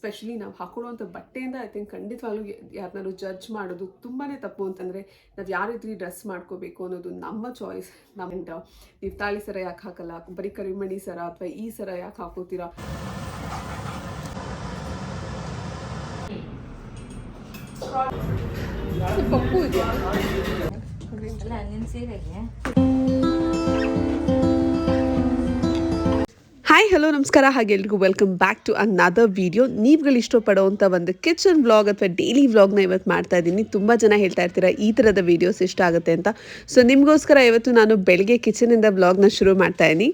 Specially ನಾವು ಹಾಕೊಳ್ಳುವಂಥ ಬಟ್ಟೆಯಿಂದ I think ಖಂಡಿತವಾಗ್ಲೂ ಯಾರನ್ನಾರು ಜಡ್ಜ್ ಮಾಡೋದು ತುಂಬಾ ತಪ್ಪು. ಅಂತಂದರೆ ನಾವು ಯಾವ ರೀತಿ ಡ್ರೆಸ್ ಮಾಡ್ಕೋಬೇಕು ಅನ್ನೋದು ನಮ್ಮ ಚಾಯ್ಸ್. ನೀವು ತಾಳಿ ಸರ ಯಾಕೆ ಹಾಕಲ್ಲ, ಬರೀ ಕರಿಮಣಿ ಸರ ಅಥವಾ ಈ ಸರ ಯಾಕೆ ಹಾಕೋತೀರಾ? ಪಪ್ಪು ಇದೆಯಾ? ಹಾಯ್ ಹಲೋ ನಮಸ್ಕಾರ, ಹಾಗೆ ಎಲ್ರಿಗೂ welcome back to another video. ನೀವುಗಳು ಇಷ್ಟಪಡೋವಂಥ ಒಂದು ಕಿಚನ್ ವ್ಲಾಗ್ ಅಥವಾ ಡೈಲಿ ವ್ಲಾಗ್ನ ಇವತ್ತು ಮಾಡ್ತಾ ಇದ್ದೀನಿ. ತುಂಬ ಜನ ಹೇಳ್ತಾ ಇರ್ತೀರಾ ಈ ಥರದ ವೀಡಿಯೋಸ್ ಇಷ್ಟ ಆಗುತ್ತೆ ಅಂತ. ಸೊ ನಿಮಗೋಸ್ಕರ ಇವತ್ತು ನಾನು ಬೆಳಗ್ಗೆ ಕಿಚನಿಂದ ವ್ಲಾಗ್ನ ಶುರು ಮಾಡ್ತಾ ಇದ್ದೀನಿ.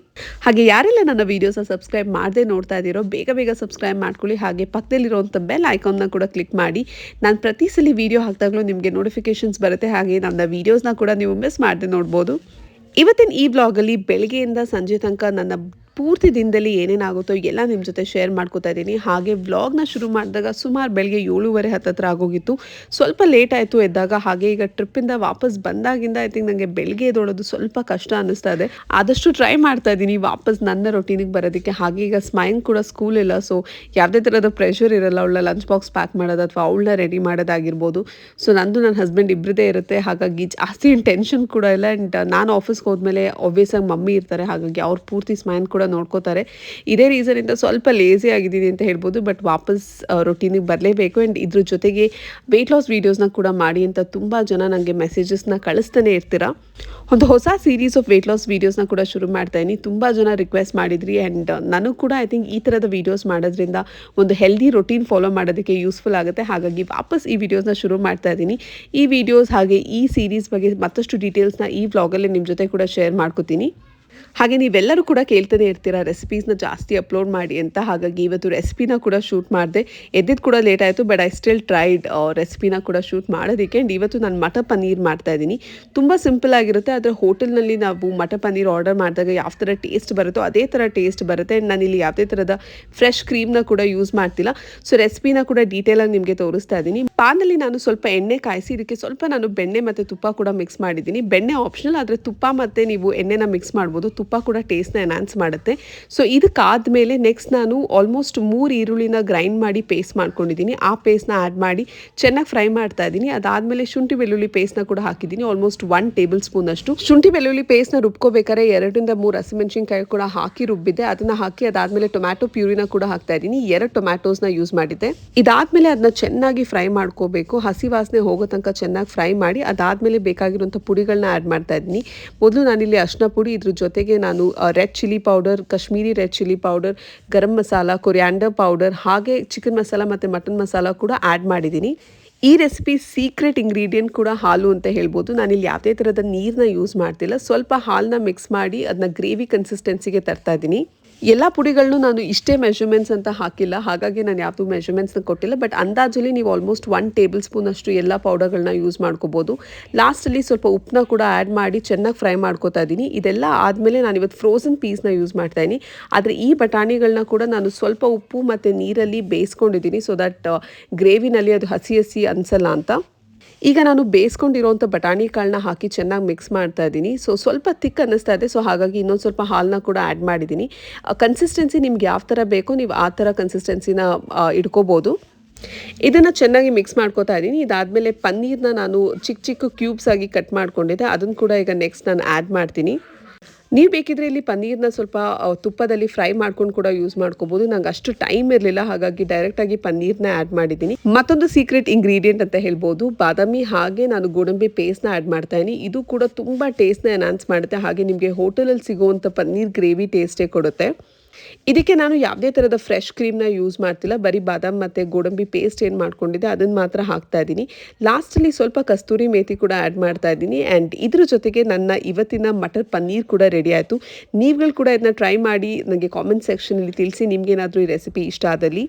ಹಾಗೆ ಯಾರೆಲ್ಲ ನನ್ನ ವೀಡಿಯೋಸ್ನ ಸಬ್ಸ್ಕ್ರೈಬ್ ಮಾಡದೆ ನೋಡ್ತಾ ಇದ್ದೀರೋ ಬೇಗ ಸಬ್ಸ್ಕ್ರೈಬ್ ಮಾಡ್ಕೊಳ್ಳಿ. ಹಾಗೆ ಪಕ್ಕದಲ್ಲಿರುವಂಥ ಬೆಲ್ ಐಕಾನ್ನ ಕೂಡ ಕ್ಲಿಕ್ ಮಾಡಿ. ನಾನು ಪ್ರತಿ ಸಲ ವೀಡಿಯೋ ಹಾಕಿದಾಗಲೂ ನಿಮಗೆ ನೋಟಿಫಿಕೇಷನ್ಸ್ ಬರುತ್ತೆ. ಹಾಗೆ ನನ್ನ ವೀಡಿಯೋಸ್ನ ಕೂಡ ನೀವು ಮಿಸ್ ಮಾಡದೆ ನೋಡ್ಬೋದು. ಇವತ್ತಿನ ಈ ವ್ಲಾಗಲ್ಲಿ ಬೆಳಗ್ಗೆಯಿಂದ ಸಂಜೆ ತನಕ ನನ್ನ ಪೂರ್ತಿ ದಿನದಲ್ಲಿ ಏನೇನಾಗುತ್ತೋ ಎಲ್ಲ ನಿಮ್ಮ ಜೊತೆ ಶೇರ್ ಮಾಡ್ಕೋತಾ ಇದ್ದೀನಿ. ಹಾಗೆ ವ್ಲಾಗ್ನ ಶುರು ಮಾಡಿದಾಗ ಸುಮಾರು ಬೆಳಗ್ಗೆ 7:30 ಹತ್ತಿರ ಆಗೋಗಿತ್ತು. ಸ್ವಲ್ಪ ಲೇಟ್ ಆಯಿತು ಎದ್ದಾಗ. ಹಾಗೆ ಈಗ ಟ್ರಿಪ್ಪಿಂದ ವಾಪಸ್ ಬಂದಾಗಿಂದ ಐ ಥಿಂಕ್ ನನಗೆ ಬೆಳಗ್ಗೆ ಎದ್ದೋಳೋದು ಸ್ವಲ್ಪ ಕಷ್ಟ ಅನ್ನಿಸ್ತಾ ಇದೆ. ಆದಷ್ಟು ಟ್ರೈ ಮಾಡ್ತಾ ಇದ್ದೀನಿ ವಾಪಸ್ ನನ್ನ ರೊಟೀನಿಗೆ ಬರೋದಕ್ಕೆ. ಹಾಗೆ ಈಗ ಸ್ಮೈನ್ ಕೂಡ ಸ್ಕೂಲ್ ಇಲ್ಲ, ಸೊ ಯಾವುದೇ ಥರದ ಪ್ರೆಷರ್ ಇರಲ್ಲ. ಅವಳ ಲಂಚ್ ಬಾಕ್ಸ್ ಪ್ಯಾಕ್ ಮಾಡೋದು ಅಥವಾ ಅವಳನ್ನ ರೆಡಿ ಮಾಡೋದಾಗಿರ್ಬೋದು. ಸೊ ನಂದು ನನ್ನ ಹಸ್ಬೆಂಡ್ ಇಬ್ಬರದೇ ಇರುತ್ತೆ, ಹಾಗಾಗಿ ಜಾಸ್ತಿ ಟೆನ್ಷನ್ ಕೂಡ ಇಲ್ಲ. ಆ್ಯಂಡ್ ನಾನು ಆಫೀಸ್ಗೆ ಹೋದ್ಮೇಲೆ ಆಬ್ವಿಯಸ್ಸಾಗಿ ಮಮ್ಮಿ ಇರ್ತಾರೆ, ಹಾಗಾಗಿ ಅವ್ರು ಪೂರ್ತಿ ಸ್ಮೈನ್ ಕೂಡ ನೋಡ್ಕೋತಾರೆ. ಇದೇ ರೀಸನಿಂದ ಸ್ವಲ್ಪ ಲೇಸಿ ಆಗಿದ್ದೀನಿ ಅಂತ ಹೇಳ್ಬೋದು. ಬಟ್ ವಾಪಸ್ ರೊಟೀನಿಗೆ ಬರಲೇಬೇಕು. ಆ್ಯಂಡ್ ಇದ್ರ ಜೊತೆಗೆ ವೆಯ್ಟ್ ಲಾಸ್ ವೀಡಿಯೋಸ್ನ ಕೂಡ ಮಾಡಿ ಅಂತ ತುಂಬ ಜನ ನನಗೆ ಮೆಸೇಜಸ್ನ ಕಳಿಸ್ತಾನೆ ಇರ್ತೀರಾ. ಒಂದು ಹೊಸ ಸೀರೀಸ್ ಆಫ್ ವೆಯ್ಟ್ ಲಾಸ್ ವೀಡಿಯೋಸ್ನ ಕೂಡ ಶುರು ಮಾಡ್ತಾ ಇದ್ದೀನಿ. ತುಂಬ ಜನ ರಿಕ್ವೆಸ್ಟ್ ಮಾಡಿದ್ರಿ. ಆ್ಯಂಡ್ ನನಗೂ ಕೂಡ ಐ ಥಿಂಕ್ ಈ ಥರದ ವೀಡಿಯೋಸ್ ಮಾಡೋದ್ರಿಂದ ಒಂದು ಹೆಲ್ದಿ ರೊಟೀನ್ ಫಾಲೋ ಮಾಡೋದಕ್ಕೆ ಯೂಸ್ಫುಲ್ ಆಗುತ್ತೆ. ಹಾಗಾಗಿ ವಾಪಸ್ ಈ ವಿಡಿಯೋಸ್ನ ಶುರು ಮಾಡ್ತಾ ಇದ್ದೀನಿ. ಈ ವಿಡಿಯೋಸ್ ಹಾಗೆ ಈ ಸೀರೀಸ್ ಬಗ್ಗೆ ಮತ್ತಷ್ಟು ಡೀಟೇಲ್ಸ್ನ ಈ ವ್ಲಾಗಲ್ಲಿ ನಿಮ್ಮ ಜೊತೆ ಕೂಡ ಶೇರ್ ಮಾಡ್ಕೋತೀನಿ. ಹಾಗೆ ನೀವೆಲ್ಲರೂ ಕೂಡ ಕೇಳ್ತಾನೆ ಇರ್ತೀರಾ ರೆಸಿಪೀಸ್ನ ಜಾಸ್ತಿ ಅಪ್ಲೋಡ್ ಮಾಡಿ ಅಂತ. ಹಾಗಾಗಿ ಇವತ್ತು ರೆಸಿಪಿನ ಕೂಡ ಶೂಟ್ ಮಾಡಿದೆ. ಎದ್ದಿದ್ದು ಕೂಡ ಲೇಟ್ ಆಯಿತು, ಬಟ್ ಐ ಸ್ಟಿಲ್ ಟ್ರೈಡ್ ರೆಸಿಪಿನ ಕೂಡ ಶೂಟ್ ಮಾಡೋದಕ್ಕೆ. ಆ್ಯಂಡ್ ಇವತ್ತು ನಾನು ಮಟರ್ ಪನ್ನೀರ್ ಮಾಡ್ತಾ ಇದ್ದೀನಿ. ತುಂಬ ಸಿಂಪಲ್ ಆಗಿರುತ್ತೆ, ಆದರೆ ಹೋಟೆಲ್ನಲ್ಲಿ ನಾವು ಮಟರ್ ಪನ್ನೀರ್ ಆರ್ಡರ್ ಮಾಡಿದಾಗ ಯಾವ ಥರ ಟೇಸ್ಟ್ ಬರುತ್ತೋ ಅದೇ ಥರ ಟೇಸ್ಟ್ ಬರುತ್ತೆ. ಆ್ಯಂಡ್ ನಾನಿಲ್ಲಿ ಯಾವುದೇ ಥರದ ಫ್ರೆಶ್ ಕ್ರೀಮ್ನ ಕೂಡ ಯೂಸ್ ಮಾಡ್ತಿಲ್ಲ. ಸೊ ರೆಸಿಪಿನ ಕೂಡ ಡೀಟೇಲಾಗಿ ನಿಮಗೆ ತೋರಿಸ್ತಾ ಇದ್ದೀನಿ. ಪಾನಲ್ಲಿ ನಾನು ಸ್ವಲ್ಪ ಎಣ್ಣೆ ಕಾಯಿಸಿ ಇದಕ್ಕೆ ಸ್ವಲ್ಪ ನಾನು ಬೆಣ್ಣೆ ಮತ್ತು ತುಪ್ಪ ಕೂಡ ಮಿಕ್ಸ್ ಮಾಡಿದ್ದೀನಿ. ಬೆಣ್ಣೆ ಆಪ್ಷನಲ್, ಆದರೆ ತುಪ್ಪ ಮತ್ತು ನೀವು ಎಣ್ಣೆನ ಮಿಕ್ಸ್ ಮಾಡ್ಬೋದು. ತುಪ್ಪ ಕೂಡ ಟೇಸ್ಟ್ನ ಎನ್ಹಾನ್ಸ್ ಮಾಡುತ್ತೆ. ಸೊ ಇದಕ್ಕಾದಮೇಲೆ ನೆಕ್ಸ್ಟ್ ನಾನು ಆಲ್ಮೋಸ್ಟ್ 3 ಈರುಳ್ಳಿನ ಗ್ರೈಂಡ್ ಮಾಡಿ ಪೇಸ್ಟ್ ಮಾಡ್ಕೊಂಡಿದ್ದೀನಿ. ಆ ಪೇಸ್ಟ್ನ ಆ್ಯಡ್ ಮಾಡಿ ಚೆನ್ನಾಗಿ ಫ್ರೈ ಮಾಡ್ತಾ ಇದ್ದೀನಿ. ಅದಾದಮೇಲೆ ಶುಂಠಿ ಬೆಳ್ಳುಳ್ಳಿ ಪೇಸ್ಟ್ನ ಕೂಡ ಹಾಕಿದ್ದೀನಿ. ಆಲ್ಮೋಸ್ಟ್ 1 ಟೇಬಲ್ ಸ್ಪೂನ್ ಅಷ್ಟು ಶುಂಠಿ ಬೆಳ್ಳುಳ್ಳಿ ಪೇಸ್ಟ್ನ ರುಬ್ಕೋಬೇಕಾದ್ರೆ 2 ರಿಂದ 3 ಹಸಿಮೆಣಸಿನ್ಕಾಯಿ ಕೂಡ ಹಾಕಿ ರುಬ್ಬಿದ್ದೆ. ಅದನ್ನು ಹಾಕಿ ಅದಾದಮೇಲೆ ಟೊಮ್ಯಾಟೊ ಪ್ಯೂರಿನ ಕೂಡ ಹಾಕ್ತಾ ಇದ್ದೀನಿ. 2 ಟೊಮ್ಯಾಟೋಸ್ನ ಯೂಸ್ ಮಾಡಿದ್ದೆ. ಇದಾದಮೇಲೆ ಅದನ್ನ ಚೆನ್ನಾಗಿ ಫ್ರೈ ಮಾಡ್ಕೋಬೇಕು. ಹಸಿ ವಾಸನೆ ಹೋಗೋ ತನಕ ಚೆನ್ನಾಗಿ ಫ್ರೈ ಮಾಡಿ ಅದಾದಮೇಲೆ ಬೇಕಾಗಿರುವಂಥ ಪುಡಿಗಳನ್ನ ಆ್ಯಡ್ ಮಾಡ್ತಾ ಇದ್ದೀನಿ. ಮೊದಲು ನಾನಿಲ್ಲಿ ಅರಿಶಿನ ಪುಡಿ, ಇದ್ರ ಜೊತೆಗೆ ನಾನು red chilli powder, Kashmiri red chilli powder, garam masala, coriander powder, ಹಾಗೆ ಚಿಕನ್ ಮಸಾಲ ಮತ್ತು ಮಟನ್ ಮಸಾಲ ಕೂಡ ಆ್ಯಡ್ ಮಾಡಿದ್ದೀನಿ. ಈ ರೆಸಿಪಿ ಸೀಕ್ರೆಟ್ ಇಂಗ್ರೀಡಿಯೆಂಟ್ ಕೂಡ ಹಾಲು ಅಂತ ಹೇಳ್ಬೋದು. ನಾನಿಲ್ಲಿ ಯಾವುದೇ ಥರದ ನೀರನ್ನ ಯೂಸ್ ಮಾಡ್ತಿಲ್ಲ. ಸ್ವಲ್ಪ ಹಾಲನ್ನ ಮಿಕ್ಸ್ ಮಾಡಿ ಅದನ್ನ ಗ್ರೇವಿ ಕನ್ಸಿಸ್ಟೆನ್ಸಿಗೆ ತರ್ತಾ ಇದ್ದೀನಿ. ಎಲ್ಲ ಪುಡಿಗಳನ್ನು ನಾನು ಇಷ್ಟೇ ಮೆಷರ್ಮೆಂಟ್ಸ್ ಅಂತ ಹಾಕಿಲ್ಲ, ಹಾಗಾಗಿ ನಾನು ಯಾವುದು ಮೆಷರ್ಮೆಂಟ್ಸ್ನ ಕೊಟ್ಟಿಲ್ಲ. ಬಟ್ ಅಂದಾಜಲ್ಲಿ ನೀವು ಆಲ್ಮೋಸ್ಟ್ 1 ಟೇಬಲ್ ಸ್ಪೂನ್ ಅಷ್ಟು ಎಲ್ಲ ಪೌಡರ್ಗಳನ್ನ ಯೂಸ್ ಮಾಡ್ಕೋಬೋದು. ಲಾಸ್ಟಲ್ಲಿ ಸ್ವಲ್ಪ ಉಪ್ಪನ್ನ ಕೂಡ ಆ್ಯಡ್ ಮಾಡಿ ಚೆನ್ನಾಗಿ ಫ್ರೈ ಮಾಡ್ಕೋತಾ ಇದ್ದೀನಿ. ಇದೆಲ್ಲ ಆದಮೇಲೆ ನಾನು ಇವತ್ತು ಫ್ರೋಝನ್ ಪೀಸ್ನ ಯೂಸ್ ಮಾಡ್ತಾ ಇದ್ದೀನಿ. ಆದರೆ ಈ ಬಟಾಣಿಗಳನ್ನ ಕೂಡ ನಾನು ಸ್ವಲ್ಪ ಉಪ್ಪು ಮತ್ತು ನೀರಲ್ಲಿ ಬೇಯಿಸ್ಕೊಂಡಿದ್ದೀನಿ, ಸೊ ದಟ್ ಗ್ರೇವಿನಲ್ಲಿ ಅದು ಹಸಿ ಹಸಿ ಅನಿಸಲ್ಲ ಅಂತ. ಈಗ ನಾನು ಬೇಯಿಸ್ಕೊಂಡಿರೋಂಥ ಬಟಾಣಿ ಕಾಳನ್ನ ಹಾಕಿ ಚೆನ್ನಾಗಿ ಮಿಕ್ಸ್ ಮಾಡ್ತಾ ಇದ್ದೀನಿ. ಸೊ ಸ್ವಲ್ಪ ತಿಕ್ ಅನ್ನಿಸ್ತಾ ಇದೆ, ಸೊ ಹಾಗಾಗಿ ಇನ್ನೊಂದು ಸ್ವಲ್ಪ ಹಾಲನ್ನ ಕೂಡ ಆ್ಯಡ್ ಮಾಡಿದ್ದೀನಿ. ಕನ್ಸಿಸ್ಟೆನ್ಸಿ ನಿಮ್ಗೆ ಯಾವ ಥರ ಬೇಕೋ ನೀವು ಆ ಥರ ಕನ್ಸಿಸ್ಟೆನ್ಸಿನ ಇಟ್ಕೋಬೋದು. ಇದನ್ನು ಚೆನ್ನಾಗಿ ಮಿಕ್ಸ್ ಮಾಡ್ಕೋತಾ ಇದ್ದೀನಿ. ಇದಾದಮೇಲೆ ಪನ್ನೀರ್ನ ನಾನು ಚಿಕ್ಕ ಚಿಕ್ಕ ಕ್ಯೂಬ್ಸ್ ಆಗಿ ಕಟ್ ಮಾಡ್ಕೊಂಡಿದ್ದೆ, ಅದನ್ನು ಕೂಡ ಈಗ ನೆಕ್ಸ್ಟ್ ನಾನು ಆ್ಯಡ್ ಮಾಡ್ತೀನಿ. ನೀವು ಬೇಕಿದ್ರೆ ಇಲ್ಲಿ ಪನ್ನೀರ್ನ ಸ್ವಲ್ಪ ತುಪ್ಪದಲ್ಲಿ ಫ್ರೈ ಮಾಡ್ಕೊಂಡು ಕೂಡ ಯೂಸ್ ಮಾಡ್ಕೋಬೋದು. ನಂಗೆ ಅಷ್ಟು ಟೈಮ್ ಇರಲಿಲ್ಲ, ಹಾಗಾಗಿ ಡೈರೆಕ್ಟಾಗಿ ಪನ್ನೀರ್ನ ಆ್ಯಡ್ ಮಾಡಿದ್ದೀನಿ. ಮತ್ತೊಂದು ಸೀಕ್ರೆಟ್ ಇಂಗ್ರೀಡಿಯೆಂಟ್ ಅಂತ ಹೇಳ್ಬೋದು, ಬಾದಾಮಿ ಹಾಗೆ ನಾನು ಗೋಡಂಬಿ ಪೇಸ್ಟ್ನ ಆ್ಯಡ್ ಮಾಡ್ತಾ ಇದ್ದೀನಿ. ಇದು ಕೂಡ ತುಂಬ ಟೇಸ್ಟ್ನ ಎನ್ಹಾನ್ಸ್ ಮಾಡುತ್ತೆ. ಹಾಗೆ ನಿಮಗೆ ಹೋಟೆಲಲ್ಲಿ ಸಿಗುವಂಥ ಪನ್ನೀರ್ ಗ್ರೇವಿ ಟೇಸ್ಟೇ ಕೊಡುತ್ತೆ. ಇದಕ್ಕೆ ನಾನು ಯಾವುದೇ ಥರದ ಫ್ರೆಶ್ ಕ್ರೀಮ್ನ ಯೂಸ್ ಮಾಡ್ತಿಲ್ಲ, ಬರೀ ಬಾದಾಮ್ ಮತ್ತು ಗೋಡಂಬಿ ಪೇಸ್ಟ್ ಏನು ಮಾಡ್ಕೊಂಡಿದ್ದೆ ಅದನ್ನು ಮಾತ್ರ ಹಾಕ್ತಾ ಇದ್ದೀನಿ. ಲಾಸ್ಟಲ್ಲಿ ಸ್ವಲ್ಪ ಕಸ್ತೂರಿ ಮೇಥಿ ಕೂಡ ಆ್ಯಡ್ ಮಾಡ್ತಾ ಇದ್ದೀನಿ. ಆ್ಯಂಡ್ ಇದ್ರ ಜೊತೆಗೆ ನನ್ನ ಇವತ್ತಿನ ಮಟರ್ ಪನ್ನೀರ್ ಕೂಡ ರೆಡಿ ಆಯಿತು. ನೀವುಗಳು ಕೂಡ ಇದನ್ನ ಟ್ರೈ ಮಾಡಿ ನನಗೆ ಕಾಮೆಂಟ್ ಸೆಕ್ಷನಲ್ಲಿ ತಿಳಿಸಿ ನಿಮಗೇನಾದರೂ ಈ ರೆಸಿಪಿ ಇಷ್ಟ ಆದಲ್ಲಿ.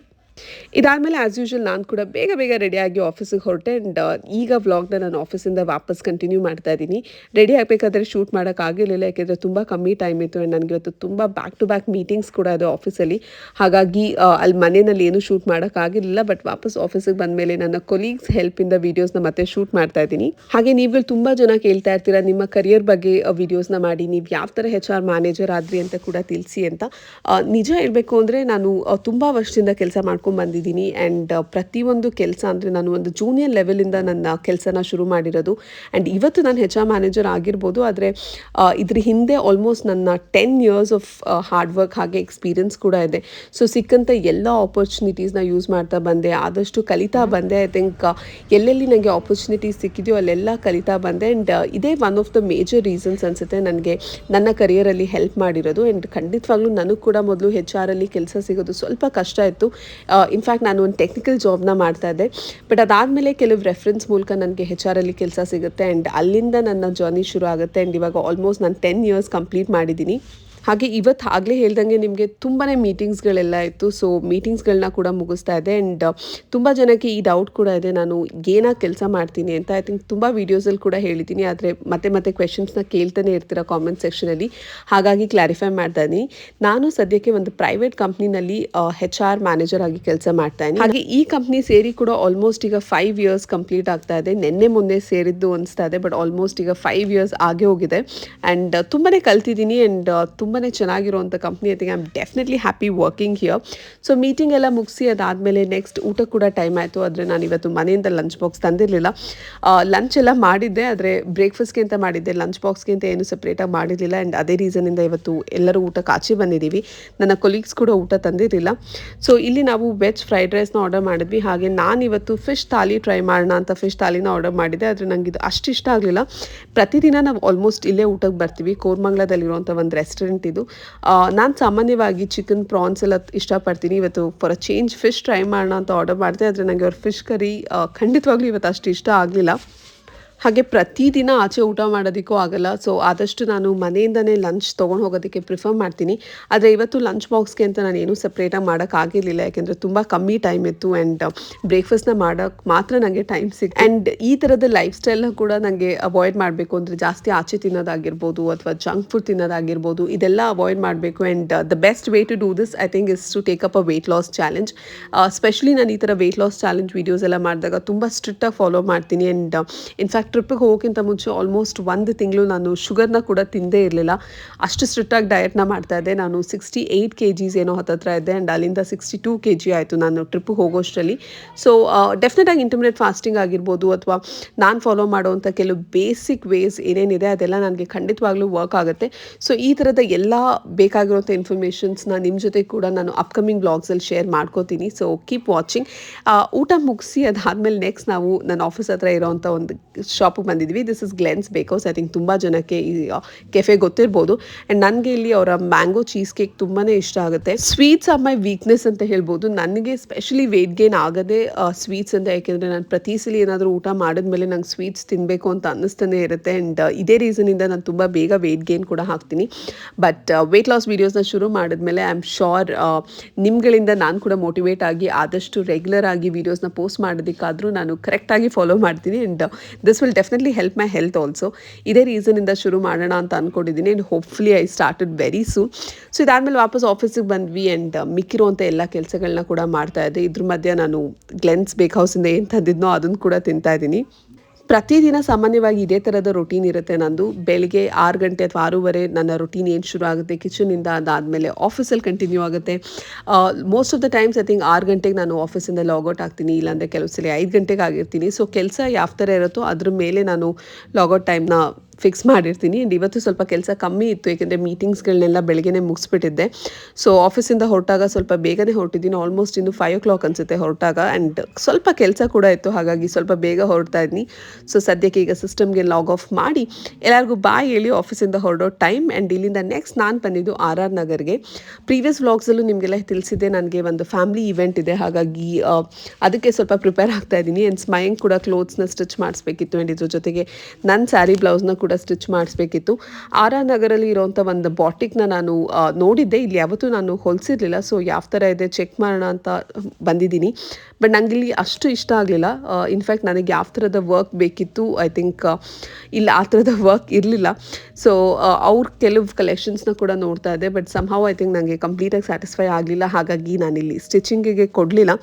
ಇದಾದಮೇಲೆ ಆ್ಯಸ್ ಯೂಶುವಲ್ ನಾನು ಕೂಡ ಬೇಗ ರೆಡಿಯಾಗಿ ಆಫೀಸಿಗೆ ಹೊರಟೆ. ಆ್ಯಂಡ್ ಈಗ ವ್ಲಾಗ್ನ ನಾನು ಆಫೀಸಿಂದ ವಾಪಸ್ ಕಂಟಿನ್ಯೂ ಮಾಡ್ತಾ ಇದ್ದೀನಿ. ರೆಡಿ ಆಗಬೇಕಾದ್ರೆ ಶೂಟ್ ಮಾಡೋಕ್ಕಾಗಿರಲಿಲ್ಲ, ಯಾಕೆಂದರೆ ತುಂಬ ಕಮ್ಮಿ ಟೈಮ್ ಇತ್ತು. ಆ್ಯಂಡ್ ನನಗೆ ಇವತ್ತು ತುಂಬ ಬ್ಯಾಕ್ ಟು ಬ್ಯಾಕ್ ಮೀಟಿಂಗ್ಸ್ ಕೂಡ ಇದೆ ಆಫೀಸಲ್ಲಿ, ಹಾಗಾಗಿ ಅಲ್ಲಿ ಮನೆಯಲ್ಲಿ ಏನೂ ಶೂಟ್ ಮಾಡೋಕ್ಕಾಗಿರಲಿಲ್ಲ. ಬಟ್ ವಾಪಸ್ ಆಫೀಸಿಗೆ ಬಂದಮೇಲೆ ನನ್ನ ಕೊಲೀಗ್ಸ್ ಹೆಲ್ಪಿಂದ ವೀಡಿಯೋಸ್ನ ಮತ್ತೆ ಶೂಟ್ ಮಾಡ್ತಾ ಇದ್ದೀನಿ. ಹಾಗೆ ನೀವುಗಳು ತುಂಬ ಜನ ಕೇಳ್ತಾ ಇರ್ತೀರಾ ನಿಮ್ಮ ಕರಿಯರ್ ಬಗ್ಗೆ ವೀಡಿಯೋಸ್ನ ಮಾಡಿ, ನೀವು ಯಾವ ಥರ HR ಮ್ಯಾನೇಜರ್ ಆದ್ರಿ ಅಂತ ಕೂಡ ತಿಳಿಸಿ ಅಂತ. ನಿಜ ಹೇಳಬೇಕು ಅಂದರೆ ನಾನು ತುಂಬ ವರ್ಷದಿಂದ ಕೆಲಸ ಮಾಡ್ಕೊಂಡು ಮಾಡ್ಕೊಂಬಂದಿದ್ದೀನಿ. ಆ್ಯಂಡ್ ಪ್ರತಿಯೊಂದು ಕೆಲಸ ಅಂದರೆ ನಾನು ಒಂದು ಜೂನಿಯರ್ ಲೆವೆಲಿಂದ ನನ್ನ ಕೆಲಸನ ಶುರು ಮಾಡಿರೋದು. ಆ್ಯಂಡ್ ಇವತ್ತು ನಾನು HR ಮ್ಯಾನೇಜರ್ ಆಗಿರ್ಬೋದು, ಆದರೆ ಇದ್ರ ಹಿಂದೆ ಆಲ್ಮೋಸ್ಟ್ ನನ್ನ 10 ಇಯರ್ಸ್ ಆಫ್ ಹಾರ್ಡ್ ವರ್ಕ್ ಹಾಗೆ ಎಕ್ಸ್ಪೀರಿಯನ್ಸ್ ಕೂಡ ಇದೆ. ಸೊ ಸಿಕ್ಕಂಥ ಎಲ್ಲ ಆಪರ್ಚುನಿಟೀಸ್ನ ಯೂಸ್ ಮಾಡ್ತಾ ಬಂದೆ, ಆದಷ್ಟು ಕಲಿತಾ ಬಂದೆ. ಐ ಥಿಂಕ್ ಎಲ್ಲೆಲ್ಲಿ ನನಗೆ ಆಪರ್ಚುನಿಟೀಸ್ ಸಿಕ್ಕಿದೆಯೋ ಅಲ್ಲೆಲ್ಲ ಕಲಿತಾ ಬಂದೆ. ಆ್ಯಂಡ್ ಇದೇ one of the major reasons ಅನಿಸುತ್ತೆ ನನಗೆ ನನ್ನ ಕರಿಯರಲ್ಲಿ ಹೆಲ್ಪ್ ಮಾಡಿರೋದು. ಆ್ಯಂಡ್ ಖಂಡಿತವಾಗ್ಲೂ ನನಗೆ ಕೂಡ ಮೊದಲು HR ಅಲ್ಲಿ ಕೆಲಸ ಸಿಗೋದು ಸ್ವಲ್ಪ ಕಷ್ಟ ಇತ್ತು. ಇನ್ಫ್ಯಾಕ್ಟ್ ನಾನು ಒಂದು ಟೆಕ್ನಿಕಲ್ ಜಾಬ್ನ ಮಾಡ್ತಾ ಇದ್ದೆ. ಬಟ್ ಅದಾದಮೇಲೆ ಕೆಲವು ರೆಫರೆನ್ಸ್ ಮೂಲಕ ನನಗೆ HR ಅಲ್ಲಿ ಕೆಲಸ ಸಿಗುತ್ತೆ. ಆ್ಯಂಡ್ ಅಲ್ಲಿಂದ ನನ್ನ ಜರ್ನಿ ಶುರು ಆಗುತ್ತೆ. ಆ್ಯಂಡ್ ಇವಾಗ ಆಲ್ಮೋಸ್ಟ್ ನಾನು 10 ಇಯರ್ಸ್ ಕಂಪ್ಲೀಟ್ ಮಾಡಿದ್ದೀನಿ. ಹಾಗೆ ಇವತ್ತು ಆಗಲೇ ಹೇಳ್ದಂಗೆ ನಿಮಗೆ ತುಂಬಾ ಮೀಟಿಂಗ್ಸ್ಗಳೆಲ್ಲ ಇತ್ತು. ಸೊ ಮೀಟಿಂಗ್ಸ್ಗಳನ್ನ ಕೂಡ ಮುಗಿಸ್ತಾ ಇದೆ. ಆ್ಯಂಡ್ ತುಂಬ ಜನಕ್ಕೆ ಈ ಡೌಟ್ ಕೂಡ ಇದೆ, ನಾನು ಏನಾಗಿ ಕೆಲಸ ಮಾಡ್ತೀನಿ ಅಂತ. ಐ ಥಿಂಕ್ ತುಂಬ ವೀಡಿಯೋಸಲ್ಲಿ ಕೂಡ ಹೇಳಿದ್ದೀನಿ, ಆದರೆ ಮತ್ತೆ ಕ್ವೆಶನ್ಸ್ನ ಕೇಳ್ತಾನೆ ಇರ್ತೀರ ಕಾಮೆಂಟ್ ಸೆಕ್ಷನಲ್ಲಿ. ಹಾಗಾಗಿ ಕ್ಲಾರಿಫೈ ಮಾಡ್ತಾ ಇದ್ದೀನಿ. ನಾನು ಸದ್ಯಕ್ಕೆ ಒಂದು ಪ್ರೈವೇಟ್ ಕಂಪ್ನಿನಲ್ಲಿ HR ಮ್ಯಾನೇಜರ್ ಆಗಿ ಕೆಲಸ ಮಾಡ್ತಾ ಇದ್ದೀನಿ. ಹಾಗೆ ಈ ಕಂಪ್ನಿ ಸೇರಿ ಕೂಡ ಆಲ್ಮೋಸ್ಟ್ ಈಗ 5 ಇಯರ್ಸ್ ಕಂಪ್ಲೀಟ್ ಆಗ್ತಾ ಇದೆ. ನಿನ್ನೆ ಮೊನ್ನೆ ಸೇರಿದ್ದು ಅನಿಸ್ತಾ ಇದೆ, ಬಟ್ ಆಲ್ಮೋಸ್ಟ್ ಈಗ 5 ಇಯರ್ಸ್ ಆಗೇ ಹೋಗಿದೆ. ಆ್ಯಂಡ್ ತುಂಬಾ ಕಲ್ತಿದ್ದೀನಿ. ಆ್ಯಂಡ್ ತುಂಬ ಚೆನ್ನಾಗಿರುವಂಥ company. I think I am definitely happy working here. So meeting ಎಲ್ಲ ಮುಗಿಸಿ ಅದಾದಮೇಲೆ ನೆಕ್ಸ್ಟ್ ಊಟ ಕೂಡ ಟೈಮ್ ಆಯಿತು. ಆದರೆ ನಾನು ಇವತ್ತು ಮನೆಯಿಂದ ಲಂಚ್ ಬಾಕ್ಸ್ ತಂದಿರಲಿಲ್ಲ. ಲಂಚ್ ಎಲ್ಲ ಮಾಡಿದ್ದೆ, ಆದರೆ ಬ್ರೇಕ್ಫಾಸ್ಟ್ಗೆ ಅಂತ ಮಾಡಿದ್ದೆ, ಲಂಚ್ ಬಾಕ್ಸ್ಗೆ ಅಂತ ಏನು ಸಪ್ರೇಟಾಗಿ ಮಾಡಿರಲಿಲ್ಲ. ಆ್ಯಂಡ್ ಅದೇ ರೀಸನಿಂದ ಇವತ್ತು ಎಲ್ಲರೂ ಊಟಕ್ಕೆ ಆಚೆ ಬಂದಿದ್ದೀವಿ. ನನ್ನ ಕೊಲೀಗ್ಸ್ ಕೂಡ ಊಟ ತಂದಿರಲಿಲ್ಲ. ಸೊ ಇಲ್ಲಿ ನಾವು ವೆಜ್ ಫ್ರೈಡ್ ರೈಸ್ನ ಆರ್ಡರ್ ಮಾಡಿದ್ವಿ. ಹಾಗೆ ನಾನಿವತ್ತು ಫಿಶ್ ಥಾಲಿ ಟ್ರೈ ಮಾಡೋಣ ಅಂತ ಫಿಶ್ ಥಾಲಿನ ಆರ್ಡರ್ ಮಾಡಿದ್ದೆ. ಆದರೆ ನನಗೆ ಇದು ಅಷ್ಟು ಇಷ್ಟ ಆಗಲಿಲ್ಲ. ಪ್ರತಿದಿನ ನಾವು ಆಲ್ಮೋಸ್ಟ್ ಇಲ್ಲೇ ಊಟಕ್ಕೆ ಬರ್ತೀವಿ. ಕೋರ್ಮಂಗ್ಲದಲ್ಲಿರುವಂಥ ಒಂದು ರೆಸ್ಟೋರೆಂಟ್ ಇದು. ನಾನು ಸಾಮಾನ್ಯವಾಗಿ ಚಿಕನ್ ಪ್ರಾನ್ಸ್ ಎಲ್ಲ ಇಷ್ಟಪಡ್ತೀನಿ. ಇವತ್ತು for a change fish try ಮಾಡೋಣ ಅಂತ ಆರ್ಡರ್ ಮಾಡಿದೆ. ಆದರೆ ನನಗೆ ಅವ್ರ ಫಿಶ್ ಕರಿ ಖಂಡಿತವಾಗ್ಲೂ ಇವತ್ತು ಅಷ್ಟು ಇಷ್ಟ ಆಗಲಿಲ್ಲ. ಹಾಗೆ ಪ್ರತಿದಿನ ಆಚೆ ಊಟ ಮಾಡೋದಕ್ಕೂ ಆಗಲ್ಲ. ಸೊ ಆದಷ್ಟು ನಾನು ಮನೆಯಿಂದನೇ ಲಂಚ್ ತೊಗೊಂಡು ಹೋಗೋದಕ್ಕೆ ಪ್ರಿಫರ್ ಮಾಡ್ತೀನಿ. ಆದರೆ ಇವತ್ತು ಲಂಚ್ ಬಾಕ್ಸ್ಗೆ ಅಂತ ನಾನು ಏನೂ ಸಪ್ರೇಟಾಗಿ ಮಾಡೋಕ್ಕಾಗಿರಲಿಲ್ಲ, ಯಾಕೆಂದರೆ ತುಂಬ ಕಮ್ಮಿ ಟೈಮ್ ಇತ್ತು. ಆ್ಯಂಡ್ ಬ್ರೇಕ್ಫಾಸ್ಟ್ನ ಮಾಡೋಕ್ಕೆ ಮಾತ್ರ ನನಗೆ ಟೈಮ್ ಸಿಕ್ತು. ಆ್ಯಂಡ್ ಈ ಥರದ ಲೈಫ್ ಸ್ಟೈಲ್ನ ಕೂಡ ನನಗೆ ಅವಾಯ್ಡ್ ಮಾಡಬೇಕು. ಅಂದರೆ ಜಾಸ್ತಿ ಆಚೆ ತಿನ್ನೋದಾಗಿರ್ಬೋದು ಅಥವಾ ಜಂಕ್ ಫುಡ್ ತಿನ್ನೋದಾಗಿರ್ಬೋದು, ಇದೆಲ್ಲ ಅವಾಯ್ಡ್ ಮಾಡಬೇಕು. And the best way to do this I think is to take up a weight loss challenge. Specially ನಾನು ಈ ಥರ ವೆಯ್ಟ್ ಲಾಸ್ ಚಾಲೆಂಜ್ ವೀಡಿಯೋಸ್ ಎಲ್ಲ ಮಾಡಿದಾಗ ತುಂಬ ಸ್ಟ್ರಿಕ್ಟಾಗಿ ಫಾಲೋ ಮಾಡ್ತೀನಿ. ಆ್ಯಂಡ್ ಇನ್ಫ್ಯಾಕ್ಟ್ ಟ್ರಿಪ್ಪಿಗೆ ಹೋಗೋಕ್ಕಿಂತ ಮುಂಚೆ ಆಲ್ಮೋಸ್ಟ್ 1 ತಿಂಗಳು ನಾನು ಶುಗರ್ನ ಕೂಡ ತಿಂದೇ ಇರಲಿಲ್ಲ. ಅಷ್ಟು ಸ್ಟ್ರಿಕ್ಟಾಗಿ ಡಯಟ್ನ ಮಾಡ್ತಾ ಇದ್ದೆ. ನಾನು 68 kgs ಏನೋ ಹತ್ತತ್ರ ಇದ್ದೆ. ಆ್ಯಂಡ್ ಅಲ್ಲಿಂದ 62 kg ಆಯಿತು ನಾನು ಟ್ರಿಪ್ಪಿಗೆ ಹೋಗೋಷ್ಟರಲ್ಲಿ. ಸೊ ಡೆಫಿನೆಟಾಗಿ ಇಂಟರ್ಮಿಡಿಯೇಟ್ ಫಾಸ್ಟಿಂಗ್ ಆಗಿರ್ಬೋದು ಅಥವಾ ನಾನು ಫಾಲೋ ಮಾಡೋವಂಥ ಕೆಲವು ಬೇಸಿಕ್ ವೇಸ್ ಏನೇನಿದೆ ಅದೆಲ್ಲ ನನಗೆ ಖಂಡಿತವಾಗ್ಲೂ ವರ್ಕ್ ಆಗುತ್ತೆ. ಸೊ ಈ ಥರದ ಎಲ್ಲ ಬೇಕಾಗಿರುವಂಥ ಇನ್ಫಾರ್ಮೇಷನ್ಸ್ನ ನಿಮ್ಮ ಜೊತೆ ಕೂಡ ನಾನು ಅಪ್ಕಮಿಂಗ್ ಬ್ಲಾಗ್ಸಲ್ಲಿ ಶೇರ್ ಮಾಡ್ಕೋತೀನಿ. So keep watching. ಊಟ ಮುಗಿಸಿ ಅದಾದಮೇಲೆ ನೆಕ್ಸ್ಟ್ ನಾವು ನನ್ನ ಆಫೀಸ್ ಹತ್ರ ಇರೋವಂಥ ಒಂದು ಶಾಪಿಗೆ ಬಂದಿದ್ವಿ. This is Glen's Bakehouse. I think ತುಂಬ ಜನಕ್ಕೆ ಈ ಕೆಫೆ ಗೊತ್ತಿರ್ಬೋದು. ಆ್ಯಂಡ್ ನನಗೆ ಇಲ್ಲಿ ಅವರ ಮ್ಯಾಂಗೋ ಚೀಸ್ ಕೇಕ್ ತುಂಬಾ ಇಷ್ಟ ಆಗುತ್ತೆ. ಸ್ವೀಟ್ಸ್ ಆರ್ ಮೈ ವೀಕ್ನೆಸ್ ಅಂತ ಹೇಳ್ಬೋದು. ನನಗೆ ಸ್ಪೆಷಲಿ ವೇಟ್ ಗೇನ್ ಆಗದೆ ಸ್ವೀಟ್ಸ್ ಅಂತ, ಯಾಕೆಂದರೆ ನಾನು ಪ್ರತಿ ಸಲ ಏನಾದರೂ ಊಟ ಮಾಡಿದ್ಮೇಲೆ ನಂಗೆ ಸ್ವೀಟ್ಸ್ ತಿನ್ನಬೇಕು ಅಂತ ಅನ್ನಿಸ್ತಾನೆ ಇರುತ್ತೆ. ಆ್ಯಂಡ್ ಇದೇ ರೀಸನಿಂದ ನಾನು ತುಂಬ ಬೇಗ ವೇಟ್ ಗೇನ್ ಕೂಡ ಹಾಕ್ತೀನಿ. ಬಟ್ ವೇಟ್ ಲಾಸ್ ವೀಡಿಯೋಸ್ನ ಶುರು ಮಾಡಿದ್ಮೇಲೆ ಐ ಆಮ್ ಶೋರ್ ನಿಮ್ಗಳಿಂದ ನಾನು ಕೂಡ ಮೋಟಿವೇಟ್ ಆಗಿ ಆದಷ್ಟು ರೆಗ್ಯುಲರ್ ಆಗಿ ವೀಡಿಯೋಸ್ನ ಪೋಸ್ಟ್ ಮಾಡೋದಕ್ಕಾದರೂ ನಾನು ಕರೆಕ್ಟಾಗಿ ಫಾಲೋ ಮಾಡ್ತೀನಿ. And this will definitely help my health also. ಇದೇ ರೀಸನಿಂದ ಶುರು ಮಾಡೋಣ ಅಂತ ಅಂದ್ಕೊಂಡಿದ್ದೀನಿ. And hopefully I started very soon. So ಇದಾದಮೇಲೆ ವಾಪಸ್ ಆಫೀಸಿಗೆ ಬಂದ್ವಿ. ಆ್ಯಂಡ್ ಮಿಕ್ಕಿರುವಂಥ ಎಲ್ಲ ಕೆಲಸಗಳನ್ನ ಕೂಡ ಮಾಡ್ತಾ ಇದ್ದೆ. ಇದ್ರ ಮಧ್ಯೆ ನಾನು ಗ್ಲೆನ್ಸ್ ಬೇಕ್ ಹೌಸಿಂದ ಏನು ತಂದಿದ್ನೋ ಅದನ್ನು ಕೂಡ ತಿಂತಾ ಇದ್ದೀನಿ. ಪ್ರತಿದಿನ ಸಾಮಾನ್ಯವಾಗಿ ಇದೇ ಥರದ ರೊಟೀನ್ ಇರುತ್ತೆ ನಂದು. ಬೆಳಿಗ್ಗೆ 6 ಗಂಟೆ ಅಥವಾ 6:30 ನನ್ನ ರೊಟೀನ್ ಏನು ಶುರು ಆಗುತ್ತೆ ಕಿಚನಿಂದ. ಅದಾದಮೇಲೆ ಆಫೀಸಲ್ಲಿ ಕಂಟಿನ್ಯೂ ಆಗುತ್ತೆ. Most of the times I think 6 ಗಂಟೆಗೆ ನಾನು ಆಫೀಸಿಂದ ಲಾಗೌಟ್ ಆಗ್ತೀನಿ, ಇಲ್ಲಾಂದರೆ ಕೆಲವು ಸಲ 5 ಗಂಟೆಗೆ ಆಗಿರ್ತೀನಿ. ಸೊ ಕೆಲಸ ಯಾವ ಥರ ಇರುತ್ತೋ ಅದ್ರ ಮೇಲೆ ನಾನು ಲಾಗೌಟ್ ಟೈಮ್ನ ಫಿಕ್ಸ್ ಮಾಡಿರ್ತೀನಿ. ಆ್ಯಂಡ್ ಇವತ್ತು ಸ್ವಲ್ಪ ಕೆಲಸ ಕಮ್ಮಿ ಇತ್ತು, ಏಕೆಂದರೆ ಮೀಟಿಂಗ್ಸ್ಗಳನ್ನೆಲ್ಲ ಬೆಳಗ್ಗೆನೇ ಮುಗಿಸ್ಬಿಟ್ಟಿದ್ದೆ. ಸೊ ಆಫೀಸಿಂದ ಹೊರಟಾಗ ಸ್ವಲ್ಪ ಬೇಗನೆ ಹೊರಟಿದ್ದೀನಿ. ಆಲ್ಮೋಸ್ಟ್ ಇನ್ನು 5 o'clock ಅನಿಸುತ್ತೆ ಹೊರಟಾಗ. ಆ್ಯಂಡ್ ಸ್ವಲ್ಪ ಕೆಲಸ ಕೂಡ ಇತ್ತು, ಹಾಗಾಗಿ ಸ್ವಲ್ಪ ಬೇಗ ಹೊರಡ್ತಾ ಇದ್ದೀನಿ. ಸೊ ಸದ್ಯಕ್ಕೆ ಈಗ ಸಿಸ್ಟಮ್ಗೆ ಲಾಗ್ ಆಫ್ ಮಾಡಿ ಎಲ್ಲರಿಗೂ ಬಾಯ್ ಹೇಳಿ ಆಫೀಸಿಂದ ಹೊರಡೋ ಟೈಮ್. ಆ್ಯಂಡ್ ಇಲ್ಲಿಂದ ನೆಕ್ಸ್ಟ್ ನಾನು ಬಂದಿದ್ದು RR ನಗರ್ಗೆ. ಪ್ರೀವಿಯಸ್ ವ್ಲಾಗ್ಸಲ್ಲೂ ನಿಮಗೆಲ್ಲ ತಿಳಿಸಿದ್ದೆ ನನಗೆ ಒಂದು ಫ್ಯಾಮಿಲಿ ಇವೆಂಟ್ ಇದೆ, ಹಾಗಾಗಿ ಅದಕ್ಕೆ ಸ್ವಲ್ಪ ಪ್ರಿಪೇರ್ ಆಗ್ತಾ ಇದ್ದೀನಿ. ಆ್ಯಂಡ್ ಸ್ಮೈಂಗ್ ಕೂಡ ಕ್ಲೋತ್ಸ್ನ ಸ್ಟಿಚ್ ಮಾಡಿಸ್ಬೇಕಿತ್ತು. ಆ್ಯಂಡ್ ಇದ್ರ ಜೊತೆಗೆ ನನ್ನ ಸ್ಯಾರಿ ಬ್ಲೌಸ್ನ ಕೂಡ ಸ್ಟಿಚ್ ಮಾಡಿಸ್ಬೇಕಿತ್ತು. RR ನಗರಲ್ಲಿ ಇರೋವಂಥ ಒಂದು ಬಾಟಿಕ್ನ ನಾನು ನೋಡಿದ್ದೆ, ಇಲ್ಲಿ ಯಾವತ್ತೂ ನಾನು ಹೊಲಿಸಿರಲಿಲ್ಲ. ಸೊ ಯಾವ ಥರ ಇದೆ ಚೆಕ್ ಮಾಡೋಣ ಅಂತ ಬಂದಿದ್ದೀನಿ. ಬಟ್ ನನಗೆ ಇಲ್ಲಿ ಅಷ್ಟು ಇಷ್ಟ ಆಗಲಿಲ್ಲ. ಇನ್ಫ್ಯಾಕ್ಟ್ ನನಗೆ ಯಾವ ಥರದ ವರ್ಕ್ ಬೇಕಿತ್ತು ಐ ಥಿಂಕ್ ಇಲ್ಲಿ ಆ ಥರದ ವರ್ಕ್ ಇರಲಿಲ್ಲ. ಸೊ ಅವ್ರ ಕೆಲವು ಕಲೆಕ್ಷನ್ಸ್ನ ಕೂಡ ನೋಡ್ತಾ ಇದ್ದೆ. ಬಟ್ ಸಮ್ಹೌ ಐ ಥಿಂಕ್ ನನಗೆ ಕಂಪ್ಲೀಟಾಗಿ ಸ್ಯಾಟಿಸ್ಫೈ ಆಗಲಿಲ್ಲ, ಹಾಗಾಗಿ ನಾನಿಲ್ಲಿ ಸ್ಟಿಚಿಂಗಿಗೆ ಕೊಡಲಿಲ್ಲ.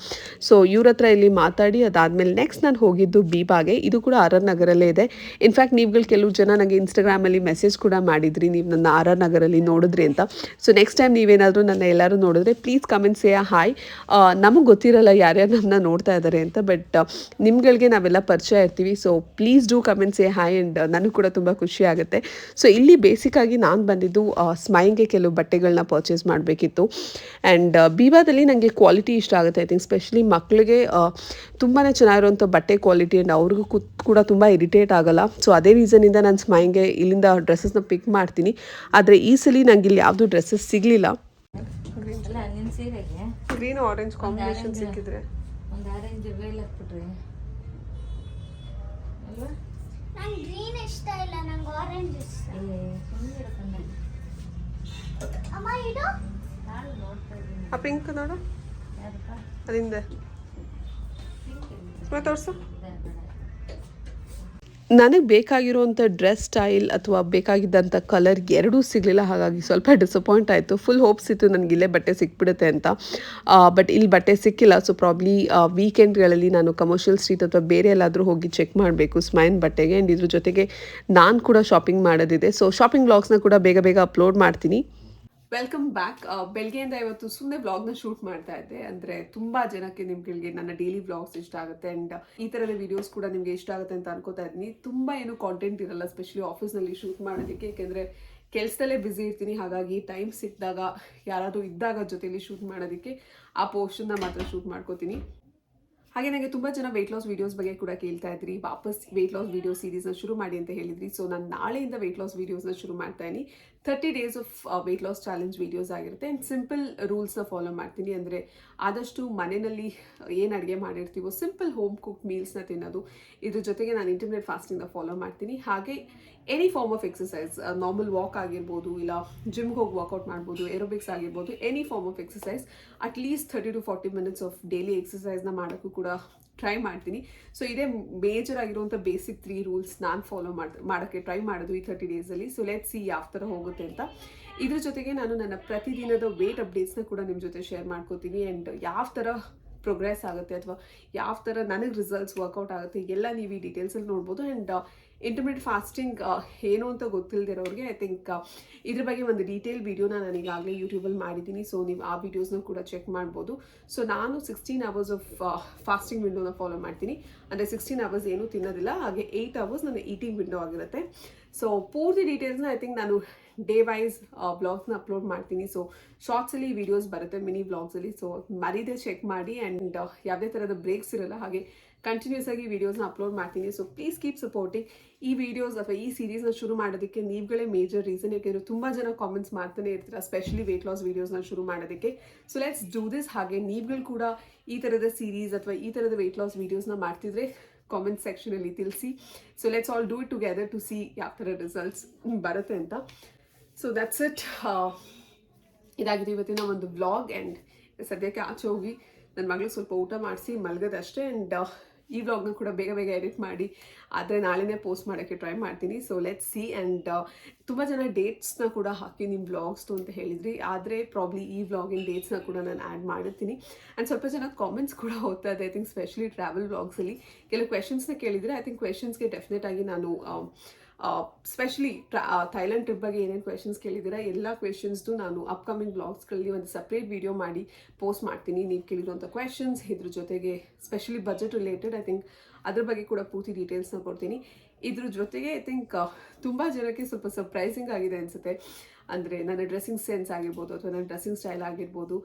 ಸೊ ಇವ್ರ ಹತ್ರ ಇಲ್ಲಿ ಮಾತಾಡಿ ಅದಾದಮೇಲೆ ನೆಕ್ಸ್ಟ್ ನಾನು ಹೋಗಿದ್ದು ಬೀಬಾಗೆ. ಇದು ಕೂಡ RR ನಗರಲ್ಲೇ ಇದೆ. ಇನ್ಫ್ಯಾಕ್ಟ್ ನೀವುಗಳು ಕೆಲವು ಜನ ನನಗೆ ಇನ್ಸ್ಟಾಗ್ರಾಮಲ್ಲಿ ಮೆಸೇಜ್ ಕೂಡ ಮಾಡಿದ್ರಿ, ನೀವು ನನ್ನ ಆರ್ ಆರ್ ನಗರಲ್ಲಿ ನೋಡಿದ್ರಿ ಅಂತ. ಸೊ ನೆಕ್ಸ್ಟ್ ಟೈಮ್ ನೀವೇನಾದರೂ ನನ್ನ ಎಲ್ಲರೂ ನೋಡಿದ್ರೆ ಪ್ಲೀಸ್ ಕಮೆಂಟ್ ಸೇ ಹಾಯ್. ನಮಗೆ ಗೊತ್ತಿರಲ್ಲ ಯಾರ್ಯಾರು ನನ್ನ ನೋಡ್ತಾ ಇದ್ದಾರೆ ಅಂತ, ಬಟ್ ನಿಮ್ಗಳಿಗೆ ನಾವೆಲ್ಲ ಪರಿಚಯ ಇರ್ತೀವಿ. So please do comment say hi and ನನಗೂ ಕೂಡ ತುಂಬ ಖುಷಿ ಆಗುತ್ತೆ. ಸೊ ಇಲ್ಲಿ ಬೇಸಿಕ್ಕಾಗಿ ನಾನು ಬಂದಿದ್ದು ಸ್ಮೈನ್ಗೆ ಕೆಲವು ಬಟ್ಟೆಗಳನ್ನ ಪರ್ಚೇಸ್ ಮಾಡಬೇಕಿತ್ತು. ಆ್ಯಂಡ್ ಬೀವಾದಲ್ಲಿ ನನಗೆ ಕ್ವಾಲಿಟಿ ಇಷ್ಟ ಆಗುತ್ತೆ. ಐ ಥಿಂಕ್ ಸ್ಪೆಷಲಿ ಮಕ್ಕಳಿಗೆ ತುಂಬಾ ಚೆನ್ನಾಗಿರುವಂಥ ಬಟ್ಟೆ ಕ್ವಾಲಿಟಿ ಆ್ಯಂಡ್ ಅವ್ರಿಗೂ ಕೂಡ ತುಂಬ ಇರಿಟೇಟ್ ಆಗಲ್ಲ. ಸೊ ಅದೇ ರೀಸನಿಂದ ನಾನು ಸ್ಮೈನ್ಗೆ ಇಲ್ಲಿಂದ ಡ್ರೆಸ್ಸಸ್ನ ಪಿಕ್ ಮಾಡ್ತೀನಿ. ಆದರೆ ಈ ಸಲ ನಂಗೆ ಇಲ್ಲಿ ಯಾವುದು ಡ್ರೆಸ್ಸಸ್ ಸಿಗಲಿಲ್ಲ. ಗ್ರೀನ್ ಆರೆಂಜ್ ಕಾಂಬಿನೇಷನ್ ಸಿಕ್ಕಿದ್ರೆ ಒಂದು ಆರೆಂಜ್ ವೇಲ್ ಹಾಕ್ಬಿಟ್ರಿ. ನಂಗೆ ಗ್ರೀನ್ ಇಷ್ಟ ಇಲ್ಲ, ನಂಗೆ ಆರೆಂಜ್ ಇಷ್ಟ. ಅಮ್ಮ ಇದು ನಾನು ನೋಡ್ತಾ ಇದ್ದೀನಿ. ಆ ಪಿಂಕ್ ನೋಡು, ಅದಿಂದ ತೋರಿಸು. ನನಗೆ ಬೇಕಾಗಿರುವಂಥ ಡ್ರೆಸ್ ಸ್ಟೈಲ್ ಅಥವಾ ಬೇಕಾಗಿದ್ದಂಥ ಕಲರ್ ಎರಡೂ ಸಿಗಲಿಲ್ಲ. ಹಾಗಾಗಿ ಸ್ವಲ್ಪ ಡಿಸಪಾಯಿಂಟ್ ಆಯಿತು. ಫುಲ್ ಹೋಪ್ಸ್ ಇತ್ತು ನನಗೆ ಇಲ್ಲೇ ಬಟ್ಟೆ ಸಿಕ್ಬಿಡುತ್ತೆ ಅಂತ, ಬಟ್ ಇಲ್ಲಿ ಬಟ್ಟೆ ಸಿಕ್ಕಿಲ್ಲ. ಸೊ ಪ್ರಾಬ್ಲಿ ವೀಕೆಂಡ್ಗಳಲ್ಲಿ ನಾನು ಕಮರ್ಷಿಯಲ್ ಸ್ಟ್ರೀಟ್ ಅಥವಾ ಬೇರೆ ಎಲ್ಲಾದರೂ ಹೋಗಿ ಚೆಕ್ ಮಾಡಬೇಕು ಸ್ಮೈನ್ ಬಟ್ಟೆಗೆ. ಆ್ಯಂಡ್ ಇದ್ರ ಜೊತೆಗೆ ನಾನು ಕೂಡ ಶಾಪಿಂಗ್ ಮಾಡೋದಿದೆ. ಸೊ ಶಾಪಿಂಗ್ ವ್ಲಾಗ್ಸ್ನ ಕೂಡ ಬೇಗ ಬೇಗ ಅಪ್ಲೋಡ್ ಮಾಡ್ತೀನಿ. Welcome back. ಬೆಳಗ್ಗೆಯಿಂದ ಇವತ್ತು ಸುಮ್ಮನೆ ವ್ಲಾಗ್ನ ಶೂಟ್ ಮಾಡ್ತಾ ಇದ್ದೆ. ಅಂದರೆ ತುಂಬ ಜನಕ್ಕೆ ನಿಮ್ಗಳಿಗೆ ನನ್ನ ಡೈಲಿ ವ್ಲಾಗ್ಸ್ ಇಷ್ಟ ಆಗುತ್ತೆ ಆ್ಯಂಡ್ ಈ ಥರದ ವೀಡಿಯೋಸ್ ಕೂಡ ನಿಮಗೆ ಇಷ್ಟ ಆಗುತ್ತೆ ಅಂತ ಅನ್ಕೋತಾ ಇದ್ದೀನಿ. ತುಂಬ ಏನು ಕಾಂಟೆಂಟ್ ಇರಲ್ಲ, ಸ್ಪೆಷಲಿ ಆಫೀಸ್ನಲ್ಲಿ ಶೂಟ್ ಮಾಡೋದಕ್ಕೆ, ಏಕೆಂದರೆ ಕೆಲಸದಲ್ಲೇ ಬ್ಯುಸಿ ಇರ್ತೀನಿ. ಹಾಗಾಗಿ ಟೈಮ್ ಸಿಕ್ಕಿದಾಗ ಯಾರಾದರೂ ಇದ್ದಾಗ ಜೊತೆಲಿ ಶೂಟ್ ಮಾಡೋದಕ್ಕೆ ಆ ಪೋರ್ಷನ್ನ ಮಾತ್ರ ಶೂಟ್ ಮಾಡ್ಕೋತೀನಿ. ಹಾಗೆ ನನಗೆ ತುಂಬ ಜನ ವೆಯ್ಟ್ ಲಾಸ್ ವೀಡಿಯೋಸ್ ಬಗ್ಗೆ ಕೂಡ ಕೇಳ್ತಾ ಇದ್ರಿ, ವಾಪಸ್ ವೆಯ್ಟ್ ಲಾಸ್ ವೀಡಿಯೋ ಸೀರೀಸ್ನ ಶುರು ಮಾಡಿ ಅಂತ ಹೇಳಿದ್ರಿ. ಸೊ ನಾನು ನಾಳೆಯಿಂದ ವೆಯ್ಟ್ ಲಾಸ್ ವೀಡಿಯೋಸ್ನ ಶುರು ಮಾಡ್ತಾ ಇದ್ದೀನಿ. 30 days of weight loss challenge videos ಆಗಿರುತ್ತೆ. ಆ್ಯಂಡ್ ಸಿಂಪಲ್ ರೂಲ್ಸ್ನ ಫಾಲೋ ಮಾಡ್ತೀನಿ. ಅಂದರೆ ಆದಷ್ಟು ಮನೆಯಲ್ಲಿ ಏನು ಅಡುಗೆ ಮಾಡಿರ್ತೀವೋ ಸಿಂಪಲ್ ಹೋಮ್ ಕುಕ್ ಮೀಲ್ಸ್ನ ತಿನ್ನೋದು. ಇದ್ರ ಜೊತೆಗೆ ನಾನು ಇಂಟರ್ಮಿಡಿಯೇಟ್ ಫಾಸ್ಟಿಂಗ್ನ ಫಾಲೋ ಮಾಡ್ತೀನಿ. ಹಾಗೆ any form of exercise, normal walk ಆಗಿರ್ಬೋದು, ಇಲ್ಲ ಜಿಮ್ಗೆ ಹೋಗಿ ವರ್ಕೌಟ್ ಮಾಡ್ಬೋದು, ಏರೋಬಿಕ್ಸ್ ಆಗಿರ್ಬೋದು, any form of exercise at least 30 to 40 minutes of daily ಎಕ್ಸಸೈಸ್ನ ಮಾಡೋಕ್ಕೂ ಕೂಡ ಟ್ರೈ ಮಾಡ್ತೀನಿ. ಸೊ ಇದೇ ಮೇಜರ್ ಆಗಿರುವಂಥ ಬೇಸಿಕ್ 3 ರೂಲ್ಸ್ ನಾನು ಫಾಲೋ ಮಾಡೋಕ್ಕೆ ಟ್ರೈ ಮಾಡೋದು ಈ 30 daysಲ್ಲಿ. ಸೊ ಲೆಟ್ಸ್ ಸಿ ಯಾವ ಥರ ಹೋಗುತ್ತೆ ಅಂತ. ಇದ್ರ ಜೊತೆಗೆ ನಾನು ನನ್ನ ಪ್ರತಿದಿನದ ವೇಟ್ ಅಪ್ಡೇಟ್ಸ್ನ ಕೂಡ ನಿಮ್ಮ ಜೊತೆ ಶೇರ್ ಮಾಡ್ಕೋತೀನಿ. ಆ್ಯಂಡ್ ಯಾವ ಥರ ಪ್ರೋಗ್ರೆಸ್ ಆಗುತ್ತೆ ಅಥವಾ ಯಾವ ಥರ ನನಗೆ ರಿಸಲ್ಟ್ಸ್ ವರ್ಕೌಟ್ ಆಗುತ್ತೆ ಎಲ್ಲ ನೀವು ಈ ಡೀಟೇಲ್ಸಲ್ಲಿ ನೋಡ್ಬೋದು. ಆ್ಯಂಡ್ ಇಂಟರ್ಮಿಡಿಯೇಟ್ ಫಾಸ್ಟಿಂಗ್ ಏನು ಅಂತ ಗೊತ್ತಿಲ್ಲದಿರೋರಿಗೆ ಐ ಥಿಂಕ್ ಇದ್ರ ಬಗ್ಗೆ ಒಂದು ಡೀಟೇಲ್ ವೀಡಿಯೋನ ನಾನು ಈಗಾಗಲೇ ಯೂಟ್ಯೂಬಲ್ಲಿ ಮಾಡಿದ್ದೀನಿ. ಸೊ ನೀವು ಆ ವೀಡಿಯೋಸ್ನ ಕೂಡ ಚೆಕ್ ಮಾಡ್ಬೋದು. ಸೊ ನಾನು 16 hours ಆಫ್ ಫಾಸ್ಟಿಂಗ್ ವಿಂಡೋನ ಫಾಲೋ ಮಾಡ್ತೀನಿ. ಅಂದರೆ 16 hours ಏನೂ ತಿನ್ನೋದಿಲ್ಲ, ಹಾಗೆ 8 hours ನನ್ನ ಈಟಿಂಗ್ ವಿಂಡೋ ಆಗಿರುತ್ತೆ. ಸೊ ಪೂರ್ತಿ ಡೀಟೇಲ್ಸ್ನ ಐ ಥಿಂಕ್ ನಾನು ಡೇ ವೈಸ್ ವ್ಲಾಗ್ಸ್ನ ಅಪ್ಲೋಡ್ ಮಾಡ್ತೀನಿ. ಸೊ ಶಾರ್ಟ್ಸಲ್ಲಿ ವೀಡಿಯೋಸ್ ಬರುತ್ತೆ, ಮಿನಿ ವ್ಲಾಗ್ಸಲ್ಲಿ. ಸೊ ಮರೀದೆ ಚೆಕ್ ಮಾಡಿ. ಆ್ಯಂಡ್ ಯಾವುದೇ ಥರದ ಬ್ರೇಕ್ಸ್ ಇರಲ್ಲ, ಹಾಗೆ ಕಂಟಿನ್ಯೂಸ್ ಆಗಿ ವೀಡಿಯೋಸ್ನ ಅಪ್ಲೋಡ್ ಮಾಡ್ತೀನಿ. So please keep supporting. ಈ ವಿಡಿಯೋಸ್ ಅಥವಾ ಈ ಸೀರೀಸ್ನ ಶುರು ಮಾಡೋದಕ್ಕೆ ನೀವುಗಳೇ ಮೇಜರ್ ರೀಸನ್. ಯಾಕೆಂದರೆ ತುಂಬ ಜನ ಕಾಮೆಂಟ್ಸ್ ಮಾಡ್ತಾನೆ ಇರ್ತೀರ, ಸ್ಪೆಷಲಿ ವೆಯ್ಟ್ ಲಾಸ್ ವೀಡಿಯೋಸ್ನ ಶುರು ಮಾಡೋದಕ್ಕೆ. So let's do this. ಹಾಗೆ ನೀವುಗಳು ಕೂಡ ಈ ಥರದ ಸೀರೀಸ್ ಅಥವಾ ಈ ಥರದ ವೆಯ್ಟ್ ಲಾಸ್ ವೀಡಿಯೋಸ್ನ ಮಾಡ್ತಿದ್ರೆ ಕಾಮೆಂಟ್ ಸೆಕ್ಷನಲ್ಲಿ ತಿಳಿಸಿ. So let's all do it together to see ಯಾವ ಥರ ರಿಸಲ್ಟ್ಸ್ ಬರುತ್ತೆ ಅಂತ. So that's it. ಇದಾಗಿದೆ ಇವತ್ತಿನ ಒಂದು ವ್ಲಾಗ್. ಆ್ಯಂಡ್ ಸದ್ಯಕ್ಕೆ ಆಚೆ ಹೋಗಿ ನನ್ನ ಮಗಳಿಗೆ ಸ್ವಲ್ಪ ಊಟ ಮಾಡಿಸಿ ಮಲಗೋದಷ್ಟೇ. ಆ್ಯಂಡ್ ಈ ವ್ಲಾಗ್ನ ಕೂಡ ಬೇಗ ಬೇಗ ಎಡಿಟ್ ಮಾಡಿ ಆದರೆ ನಾಳೆನೇ ಪೋಸ್ಟ್ ಮಾಡೋಕ್ಕೆ ಟ್ರೈ ಮಾಡ್ತೀನಿ. So let's see. ಆ್ಯಂಡ್ ತುಂಬ ಜನ ಡೇಟ್ಸ್ನ ಕೂಡ ಹಾಕಿ ನಿಮ್ಮ ವ್ಲಾಗ್ಸ್ದು ಅಂತ ಹೇಳಿದ್ರಿ, ಆದರೆ ಪ್ರಾಬ್ಲಿ ಈ ವ್ಲಾಗಿನ ಡೇಟ್ಸ್ನ ಕೂಡ ನಾನು ಆ್ಯಡ್ ಮಾಡಿರ್ತೀನಿ. ಆ್ಯಂಡ್ ಸ್ವಲ್ಪ ಜನ ಕಾಮೆಂಟ್ಸ್ ಕೂಡ ಓದ್ತಾ ಇದೆ. ಐ ಥಿಂಕ್ ಸ್ಪೆಷಲಿ ಟ್ರಾವೆಲ್ ವ್ಲಾಗ್ಸಲ್ಲಿ ಕೆಲವು ಕ್ವೆಶನ್ಸ್ನ ಕೇಳಿದರೆ. ಐ ಥಿಂಕ್ ಕ್ವೆಶನ್ಸ್ಗೆ ಡೆಫಿನೆಟ್ ಆಗಿ ನಾನು ಸ್ಪೆಷಲಿ ಥೈಲ್ಯಾಂಡ್ ಟ್ರಿಪ್ ಬಗ್ಗೆ ಏನೇನು ಕ್ವೆಶನ್ಸ್ ಕೇಳಿದ್ದೀರಾ ಎಲ್ಲ ಕ್ವೆಶನ್ಸ್ದು ನಾನು ಅಪ್ಕಮಿಂಗ್ ವ್ಲಾಗ್ಸ್ಗಳಲ್ಲಿ ಒಂದು ಸಪ್ರೇಟ್ ವಿಡಿಯೋ ಮಾಡಿ ಪೋಸ್ಟ್ ಮಾಡ್ತೀನಿ. ನೀವು ಕೇಳಿರುವಂಥ ಕ್ವೆಶನ್ಸ್, ಇದ್ರ ಜೊತೆಗೆ specially budget related I think ಅದ್ರ ಬಗ್ಗೆ ಕೂಡ ಪೂರ್ತಿ ಡೀಟೇಲ್ಸ್ನ ಕೊಡ್ತೀನಿ. ಇದ್ರ ಜೊತೆಗೆ ಐ ಥಿಂಕ್ ತುಂಬ ಜನಕ್ಕೆ ಸ್ವಲ್ಪ ಸರ್ಪ್ರೈಸಿಂಗ್ ಆಗಿದೆ ಅನಿಸುತ್ತೆ. ಅಂದರೆ ನನ್ನ ಡ್ರೆಸ್ಸಿಂಗ್ ಸೆನ್ಸ್ ಆಗಿರ್ಬೋದು ಅಥವಾ ನನ್ನ ಡ್ರೆಸ್ಸಿಂಗ್ ಸ್ಟೈಲ್ ಆಗಿರ್ಬೋದು,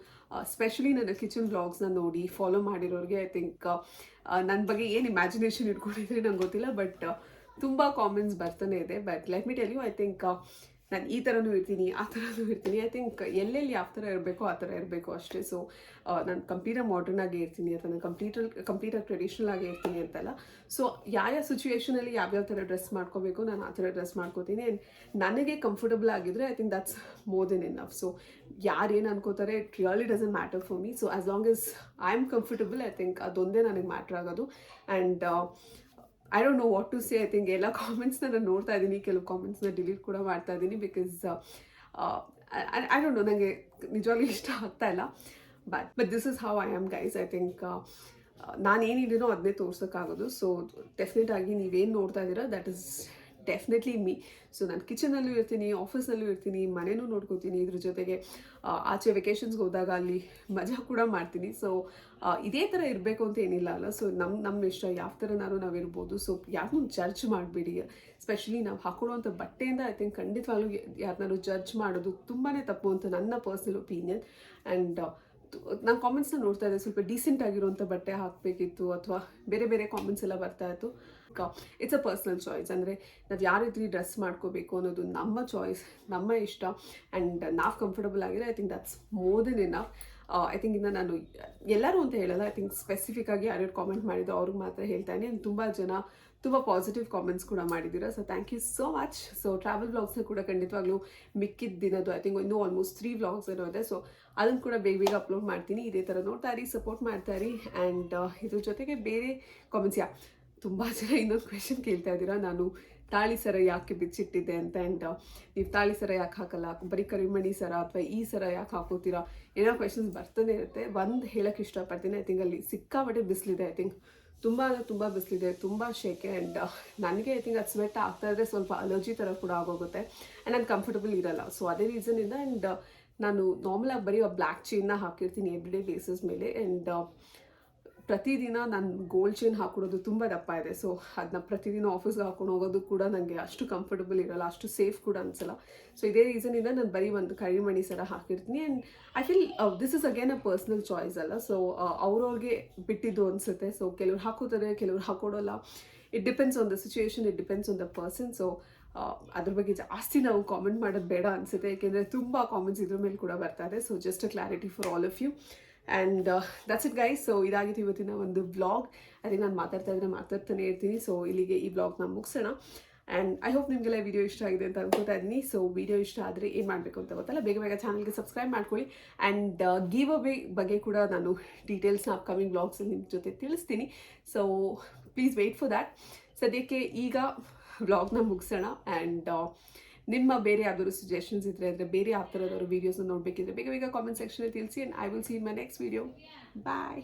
ಸ್ಪೆಷಲಿ ನನ್ನ ಕಿಚನ್ ವ್ಲಾಗ್ಸ್ನ ನೋಡಿ ಫಾಲೋ ಮಾಡಿರೋರಿಗೆ ಐ ಥಿಂಕ್ ನನ್ನ ಬಗ್ಗೆ ಏನು ಇಮ್ಯಾಜಿನೇಷನ್ ಇಟ್ಕೊಂಡಿದ್ರೆ ನಂಗೆ ಗೊತ್ತಿಲ್ಲ, ಬಟ್ ತುಂಬ ಕಾಮೆಂಟ್ಸ್ ಬರ್ತಾನೆ ಇದೆ. But let me tell you, I think ನಾನು ಈ ಥರನೂ ಇರ್ತೀನಿ, ಆ ಥರನೂ ಇರ್ತೀನಿ. ಐ ಥಿಂಕ್ ಎಲ್ಲೆಲ್ಲಿ ಯಾವ ಥರ ಇರಬೇಕೋ ಆ ಥರ ಇರಬೇಕು ಅಷ್ಟೇ. ಸೊ ನಾನು ಕಂಪ್ಲೀಟಾಗಿ ಮಾಡರ್ನ್ ಆಗಿ ಇರ್ತೀನಿ ಅಥವಾ ನಾನು ಕಂಪ್ಲೀಟಾಗಿ ಟ್ರೆಡಿಷ್ನಲ್ ಆಗಿ ಇರ್ತೀನಿ ಅಂತಲ್ಲ. ಸೊ ಯಾವ ಸಿಚುವೇಷನಲ್ಲಿ ಯಾವ್ಯಾವ ಥರ ಡ್ರೆಸ್ ಮಾಡ್ಕೋಬೇಕು ನಾನು ಆ ಥರ ಡ್ರೆಸ್ ಮಾಡ್ಕೋತೀನಿ. ಆ್ಯಂಡ್ ನನಗೆ ಕಂಫರ್ಟಬಲ್ ಆಗಿದ್ರೆ I think that's more than enough. So ಯಾರೇನು ಅನ್ಕೋತಾರೆ it really doesn't matter for me. So as long as I am comfortable I think ಅದೊಂದೇ ನನಗೆ ಮ್ಯಾಟ್ರ್ ಆಗೋದು. And I don't know what to say. I think ಎಲ್ಲ ಕಾಮೆಂಟ್ಸ್ನ ನಾನು ನೋಡ್ತಾ ಇದ್ದೀನಿ, ಕೆಲವು ಕಾಮೆಂಟ್ಸ್ನ ಡಿಲೀಟ್ ಕೂಡ ಮಾಡ್ತಾ ಇದ್ದೀನಿ. ಬಿಕಾಸ್ ಐ ಡೋಂಟ್ ನೋ, ನನಗೆ ನಿಜವಾಗ್ಲೂ ಇಷ್ಟ ಆಗ್ತಾ ಇಲ್ಲ. But this is how I am guys. I think ನಾನು ಏನಿದ್ದೀನೋ ಅದನ್ನೇ ತೋರ್ಸೋಕ್ಕಾಗೋದು. ಸೊ ಡೆಫಿನೆಟ್ ಆಗಿ ನೀವೇನು ನೋಡ್ತಾ ಇದ್ದೀರಾ that is definitely me. So ನಾನು ಕಿಚನಲ್ಲೂ ಇರ್ತೀನಿ, ಆಫೀಸ್ನಲ್ಲೂ ಇರ್ತೀನಿ, ಮನೇನೂ ನೋಡ್ಕೋತೀನಿ, ಇದ್ರ ಜೊತೆಗೆ ಆಚೆ ವೆಕೇಷನ್ಸ್ಗೆ ಹೋದಾಗ ಅಲ್ಲಿ ಮಜಾ ಕೂಡ ಮಾಡ್ತೀನಿ. ಸೊ ಇದೇ ಥರ ಇರಬೇಕು ಅಂತ ಏನಿಲ್ಲ ಅಲ್ಲ. ಸೊ ನಮ್ಮ ಇಷ್ಟ ಯಾವ ಥರನಾದ್ರು ನಾವಿರ್ಬೋದು. ಸೊ ಯಾರನ್ನೂ ಜಡ್ಜ್ ಮಾಡಬೇಡಿ. ಸ್ಪೆಷಲಿ ನಾವು ಹಾಕೊಳ್ಳುವಂಥ ಬಟ್ಟೆಯಿಂದ ಐ ಥಿಂಕ್ ಖಂಡಿತವಾಗ್ಲೂ ಯಾರನ್ನಾರು ಜಡ್ಜ್ ಮಾಡೋದು ತುಂಬಾ ತಪ್ಪು ಅಂತ ನನ್ನ ಪರ್ಸ್ನಲ್ ಒಪಿನಿಯನ್. ಆ್ಯಂಡ್ ನಾನು ಕಾಮೆಂಟ್ಸ್ನ ನೋಡ್ತಾ ಇದ್ದೆ, ಸ್ವಲ್ಪ ಡೀಸೆಂಟ್ ಆಗಿರುವಂಥ ಬಟ್ಟೆ ಹಾಕಬೇಕಿತ್ತು ಅಥವಾ ಬೇರೆ ಬೇರೆ ಕಾಮೆಂಟ್ಸ್ ಎಲ್ಲ ಬರ್ತಾ ಇತ್ತು. It's a personal choice. ಅಂದರೆ ನಾವು ಯಾವ ರೀತಿ ಡ್ರೆಸ್ ಮಾಡ್ಕೋಬೇಕು ಅನ್ನೋದು ನಮ್ಮ ಚಾಯ್ಸ್, ನಮ್ಮ ಇಷ್ಟ. ಆ್ಯಂಡ್ ನಾವು ಕಂಫರ್ಟಬಲ್ ಆಗಿರೋ I think that's more then enough. I think ಇನ್ನು ನಾನು ಎಲ್ಲರೂ ಅಂತ ಹೇಳಲ್ಲ, ಐ ಥಿಂಕ್ ಸ್ಪೆಸಿಫಿಕ್ ಆಗಿ ಯಾರ್ಯಾರು ಕಾಮೆಂಟ್ ಮಾಡಿದ್ದು ಅವ್ರಿಗೆ ಮಾತ್ರ ಹೇಳ್ತಾನೆ. ಆ್ಯಂಡ್ ತುಂಬ ಜನ ತುಂಬ ಪಾಸಿಟಿವ್ ಕಾಮೆಂಟ್ಸ್ ಕೂಡ ಮಾಡಿದ್ದೀರಾ. So thank you so much. So travel ವ್ಲಾಗ್ಸ್ನ ಕೂಡ ಖಂಡಿತವಾಗ್ಲೂ ಮಿಕ್ಕಿದ ದಿನದ್ದು ಐ ಥಿಂಕ್ ಇನ್ನೂ ಆಲ್ಮೋಸ್ಟ್ 3 ವ್ಲಾಗ್ಸ್ ಏನೋ ಇದೆ. ಸೊ ಅದನ್ನು ಕೂಡ ಬೇಗ ಬೇಗ ಅಪ್ಲೋಡ್ ಮಾಡ್ತೀನಿ. ಇದೇ ಥರ ನೋಡ್ತಾ ಇರಿ, ಸಪೋರ್ಟ್ ಮಾಡ್ತಾ ಇರಿ. ಆ್ಯಂಡ್ ಇದ್ರ ಜೊತೆಗೆ ಬೇರೆ ಕಾಮೆಂಟ್ಸ್ ತುಂಬ ಜನ ಇನ್ನೊಂದು ಕ್ವೆಶನ್ ಕೇಳ್ತಾ ಇದ್ದೀರಾ, ನಾನು ತಾಳಿ ಸರ ಯಾಕೆ ಬಿಚ್ಚಿಟ್ಟಿದ್ದೆ ಅಂತ. ಆ್ಯಂಡ್ ನೀವು ತಾಳಿ ಸರ ಯಾಕೆ ಹಾಕಲ್ಲ, ಬರೀ ಕರಿಮಣಿ ಸರ ಅಥವಾ ಈ ಸರ ಯಾಕೆ ಹಾಕೋತೀರಾ, ಏನೋ ಕ್ವೆಶನ್ಸ್ ಬರ್ತಾನೆ ಇರುತ್ತೆ. ಒಂದು ಹೇಳೋಕ್ಕೆ ಇಷ್ಟಪಡ್ತೀನಿ, ಐ ಥಿಂಕ್ ಅಲ್ಲಿ ಸಿಕ್ಕಾಪಟ್ಟೆ ಬಿಸಿಲಿದೆ. ಐ ಥಿಂಕ್ ತುಂಬ ಬಿಸಿಲಿದೆ, ತುಂಬ ಶೇಕೆ. ಆ್ಯಂಡ್ ನನಗೆ ಐ ಥಿಂಕ್ ಅದು ಸ್ವೆಟ್ ಆಗ್ತಾ ಇದ್ದರೆ ಸ್ವಲ್ಪ ಅಲರ್ಜಿ ಥರ ಕೂಡ ಆಗೋಗುತ್ತೆ. ಆ್ಯಂಡ್ ನಾನು ಕಂಫರ್ಟಬಲ್ ಇರಲ್ಲ. ಸೊ ಅದೇ ರೀಸನಿಂದ. ಆ್ಯಂಡ್ ನಾನು ನಾರ್ಮಲಾಗಿ ಬರೀ ಬ್ಲ್ಯಾಕ್ ಚೈನ್ನ ಹಾಕಿರ್ತೀನಿ ಎವ್ರಿ ಡೇ ಬೇಸಿಸ್ ಮೇಲೆ. ಆ್ಯಂಡ್ ಪ್ರತಿದಿನ ನಾನು ಗೋಲ್ಡ್ ಚೈನ್ ಹಾಕೊಡೋದು ತುಂಬ ದಪ್ಪ ಇದೆ. ಸೊ ಅದನ್ನ ಪ್ರತಿದಿನ ಆಫೀಸ್ಗೆ ಹಾಕೊಂಡು ಹೋಗೋದು ಕೂಡ ನನಗೆ ಅಷ್ಟು ಕಂಫರ್ಟಬಲ್ ಇರಲ್ಲ, ಅಷ್ಟು ಸೇಫ್ ಕೂಡ ಅನಿಸಲ್ಲ. ಸೊ ಇದೇ ರೀಸನಿಂದ ನಾನು ಬರೀ ಒಂದು ಕರಿಮಣಿ ಸರ ಹಾಕಿರ್ತೀನಿ. And I feel this is again a personal choice ಅಲ್ಲ. ಸೊ ಅವ್ರವ್ರಿಗೆ ಬಿಟ್ಟಿದ್ದು ಅನಿಸುತ್ತೆ. ಸೊ ಕೆಲವ್ರು ಹಾಕೋತಾರೆ, ಕೆಲವ್ರು ಹಾಕೊಡೋಲ್ಲ. It depends on the situation, it depends on the person. So ಅದ್ರ ಬಗ್ಗೆ ಜಾಸ್ತಿ ನಾವು ಕಾಮೆಂಟ್ ಮಾಡೋದು ಬೇಡ ಅನಿಸುತ್ತೆ, ಯಾಕೆಂದರೆ ತುಂಬ ಕಾಮೆಂಟ್ಸ್ ಇದ್ರ ಮೇಲೆ ಕೂಡ ಬರ್ತಾ ಇದೆ. So just a clarity for all of you. And that's it guys. So ಇದಾಗಿತ್ತು ಇವತ್ತಿನ ಒಂದು ವ್ಲಾಗ್. ಅದೇ ನಾನು ಮಾತಾಡ್ತಾನೆ ಇರ್ತೀನಿ. ಸೊ ಇಲ್ಲಿಗೆ ಈ ವ್ಲಾಗ್ನ ಮುಗಿಸೋಣ. ಆ್ಯಂಡ್ ಐ ಹೋಪ್ ನಿಮಗೆಲ್ಲ ವಿಡಿಯೋ ಇಷ್ಟ ಆಗಿದೆ ಅಂತ ಅನ್ಕೋತಾ ಇದ್ದೀನಿ. ಸೊ ವಿಡಿಯೋ ಇಷ್ಟ ಆದರೆ ಏನು ಮಾಡಬೇಕು ಅಂತ ಗೊತ್ತಲ್ಲ, ಬೇಗ ಬೇಗ ಚಾನಲ್ಗೆ ಸಬ್ಸ್ಕ್ರೈಬ್ ಮಾಡ್ಕೊಳ್ಳಿ. ಆ್ಯಂಡ್ ಗಿವ್ ಅವೇ ಬಗ್ಗೆ ಕೂಡ ನಾನು ಡೀಟೇಲ್ಸ್ನ ಅಪ್ಕಮಿಂಗ್ ವ್ಲಾಗ್ಸ್ ನಿಮ್ಮ ಜೊತೆ ತಿಳಿಸ್ತೀನಿ. So please wait for that. ಸದ್ಯಕ್ಕೆ ಈಗ ವ್ಲಾಗ್ನ ಮುಗಿಸೋಣ. ಆ್ಯಂಡ್ ನಿಮ್ಮ ಬೇರೆ ಯಾವ್ದಾದ್ರು ಸಜೆಷನ್ಸ್ ಇದ್ದರೆ, ಅಂದರೆ ಬೇರೆ ಯಾವ ಥರದವರು ವೀಡಿಯೋಸ್ನ ನೋಡಬೇಕಿದ್ರೆ ಬೇಗ ಬೇಗ ಕಾಮೆಂಟ್ ಸೆಕ್ಷನಲ್ಲಿ ತಿಳಿಸಿ. And I will see in my next video. Bye.